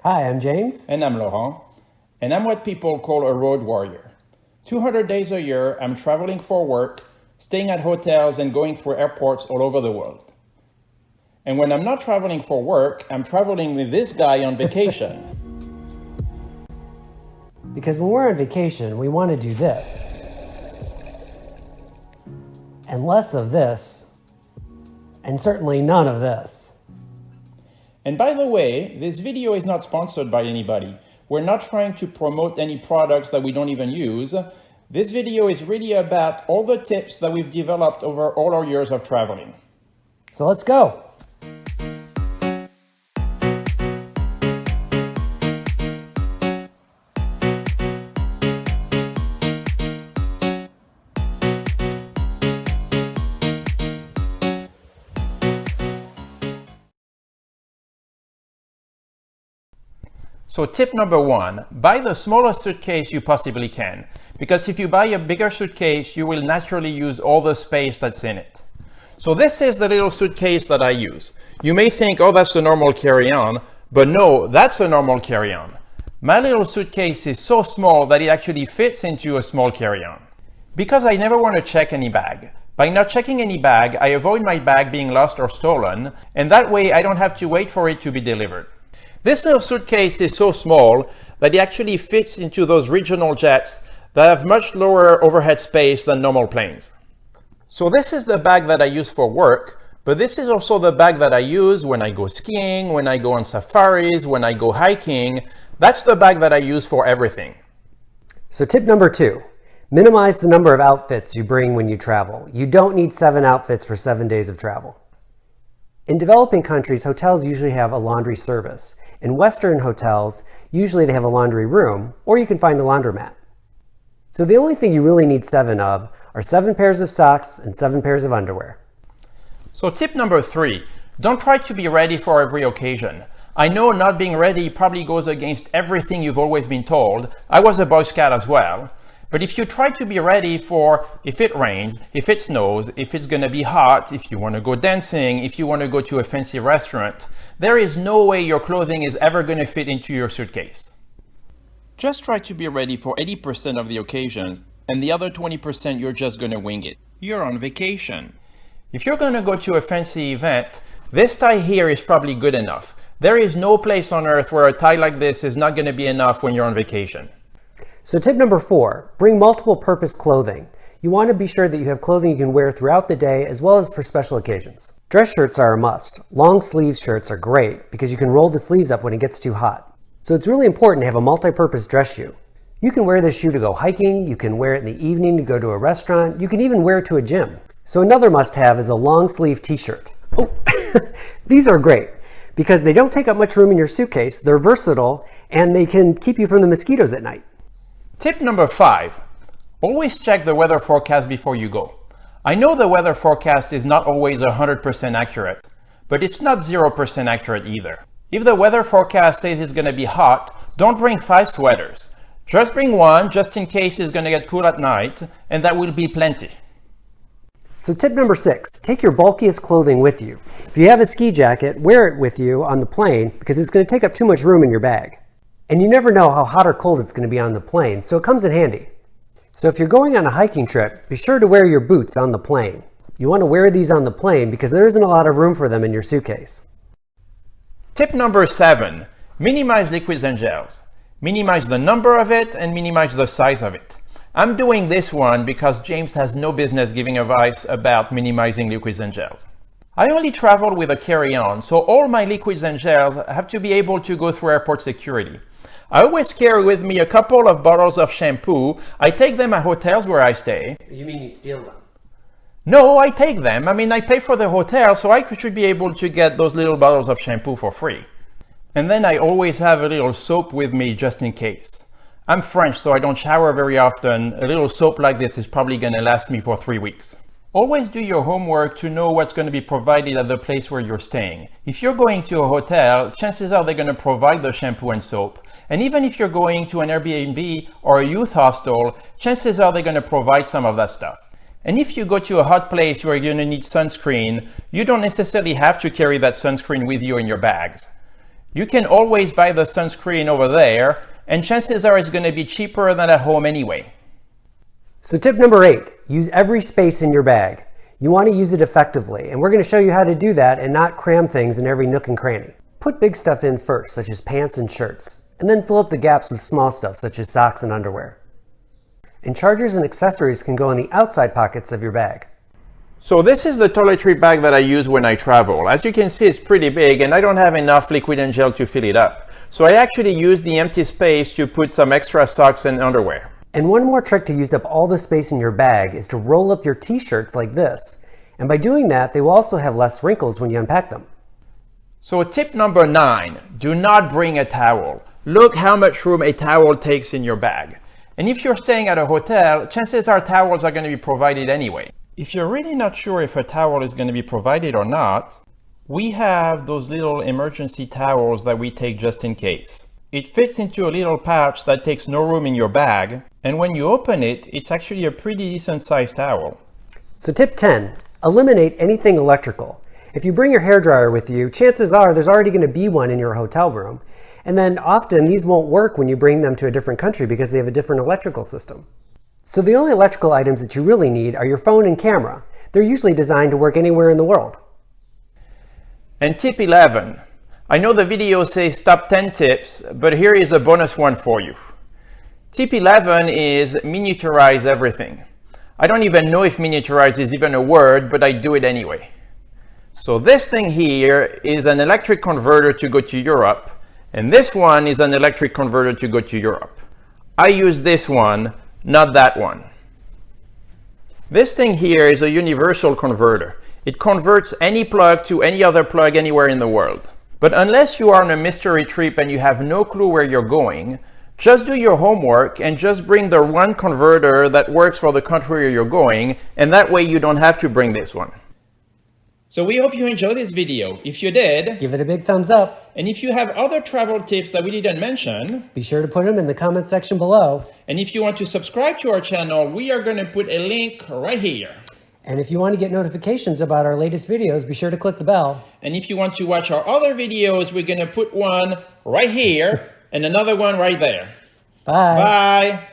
Hi, I'm James. And I'm Laurent. And I'm what people call a road warrior. 200 days a year, I'm traveling for work, staying at hotels and going through airports all over the world. And when I'm not traveling for work, I'm traveling with this guy on vacation. Because when we're on vacation, we want to do this. And less of this. And certainly none of this. And by the way, this video is not sponsored by anybody. We're not trying to promote any products that we don't even use. This video is really about all the tips that we've developed over all our years of traveling. So let's go. So tip number one, buy the smallest suitcase you possibly can, because if you buy a bigger suitcase, you will naturally use all the space that's in it. So this is the little suitcase that I use. You may think, oh, that's a normal carry-on, but no, that's a normal carry-on. My little suitcase is so small that it actually fits into a small carry-on. Because I never want to check any bag. By not checking any bag, I avoid my bag being lost or stolen, and that way I don't have to wait for it to be delivered. This little suitcase is so small that it actually fits into those regional jets that have much lower overhead space than normal planes. So this is the bag that I use for work, but this is also the bag that I use when I go skiing, when I go on safaris, when I go hiking. That's the bag that I use for everything. So tip number 2, minimize the number of outfits you bring when you travel. You don't need 7 outfits for 7 days of travel. In developing countries, hotels usually have a laundry service. In Western hotels, usually they have a laundry room, or you can find a laundromat. So the only thing you really need 7 of are 7 pairs of socks and 7 pairs of underwear. So tip number 3, don't try to be ready for every occasion. I know not being ready probably goes against everything you've always been told. I was a Boy Scout as well. But if you try to be ready for if it rains, if it snows, if it's going to be hot, if you want to go dancing, if you want to go to a fancy restaurant, there is no way your clothing is ever going to fit into your suitcase. Just try to be ready for 80% of the occasions, and the other 20% you're just going to wing it. You're on vacation. If you're going to go to a fancy event, this tie here is probably good enough. There is no place on earth where a tie like this is not going to be enough when you're on vacation. So tip number 4, bring multiple purpose clothing. You want to be sure that you have clothing you can wear throughout the day as well as for special occasions. Dress shirts are a must. Long sleeve shirts are great because you can roll the sleeves up when it gets too hot. So it's really important to have a multi-purpose dress shoe. You can wear this shoe to go hiking, you can wear it in the evening to go to a restaurant, you can even wear it to a gym. So another must-have is a long sleeve t-shirt. Oh, these are great because they don't take up much room in your suitcase, they're versatile, and they can keep you from the mosquitoes at night. Tip number 5, always check the weather forecast before you go. I know the weather forecast is not always 100% accurate, but it's not 0% accurate either. If the weather forecast says it's going to be hot, don't bring 5 sweaters. Just bring one just in case it's going to get cool at night, and that will be plenty. So tip number 6, take your bulkiest clothing with you. If you have a ski jacket, wear it with you on the plane because it's going to take up too much room in your bag. And you never know how hot or cold it's going to be on the plane, so it comes in handy. So if you're going on a hiking trip, be sure to wear your boots on the plane. You want to wear these on the plane because there isn't a lot of room for them in your suitcase. Tip number 7, minimize liquids and gels. Minimize the number of it and minimize the size of it. I'm doing this one because James has no business giving advice about minimizing liquids and gels. I only travel with a carry-on, so all my liquids and gels have to be able to go through airport security. I always carry with me a couple of bottles of shampoo. I take them at hotels where I stay. You mean you steal them? No, I take them. I pay for the hotel, so I should be able to get those little bottles of shampoo for free. And then I always have a little soap with me just in case. I'm French, so I don't shower very often. A little soap like this is probably going to last me for 3 weeks. Always do your homework to know what's going to be provided at the place where you're staying. If you're going to a hotel, chances are they're going to provide the shampoo and soap. And even if you're going to an Airbnb or a youth hostel, chances are they're going to provide some of that stuff. And if you go to a hot place where you're going to need sunscreen, you don't necessarily have to carry that sunscreen with you in your bags. You can always buy the sunscreen over there, and chances are it's going to be cheaper than at home anyway. So tip number 8, use every space in your bag. You want to use it effectively, and we're going to show you how to do that and not cram things in every nook and cranny. Put big stuff in first, such as pants and shirts, and then fill up the gaps with small stuff, such as socks and underwear. And chargers and accessories can go in the outside pockets of your bag. So this is the toiletry bag that I use when I travel. As you can see, it's pretty big and I don't have enough liquid and gel to fill it up. So I actually use the empty space to put some extra socks and underwear. And one more trick to use up all the space in your bag is to roll up your t-shirts like this. And by doing that, they will also have less wrinkles when you unpack them. So tip number 9, do not bring a towel. Look how much room a towel takes in your bag. And if you're staying at a hotel, chances are towels are going to be provided anyway. If you're really not sure if a towel is going to be provided or not, we have those little emergency towels that we take just in case. It fits into a little pouch that takes no room in your bag, and when you open it, it's actually a pretty decent sized towel. So tip 10, eliminate anything electrical. If you bring your hairdryer with you, chances are there's already going to be one in your hotel room. And then often these won't work when you bring them to a different country because they have a different electrical system. So the only electrical items that you really need are your phone and camera. They're usually designed to work anywhere in the world. And tip 11. I know the video says top 10 tips, but here is a bonus one for you. Tip 11 is miniaturize everything. I don't even know if miniaturize is even a word, but I do it anyway. So this thing here is an electric converter to go to Europe, and this one is an electric converter to go to Europe. I use this one, not that one. This thing here is a universal converter. It converts any plug to any other plug anywhere in the world. But unless you are on a mystery trip and you have no clue where you're going, just do your homework and just bring the one converter that works for the country where you're going, and that way you don't have to bring this one. So we hope you enjoyed this video. If you did, Give it a big thumbs up. and if you have other travel tips that we didn't mention, Be sure to put them in the comment section below. and if you want to subscribe to our channel, we are going to put a link right here. And if you want to get notifications about our latest videos, be sure to click the bell. And if you want to watch our other videos, we're going to put one right here and another one right there. Bye. Bye.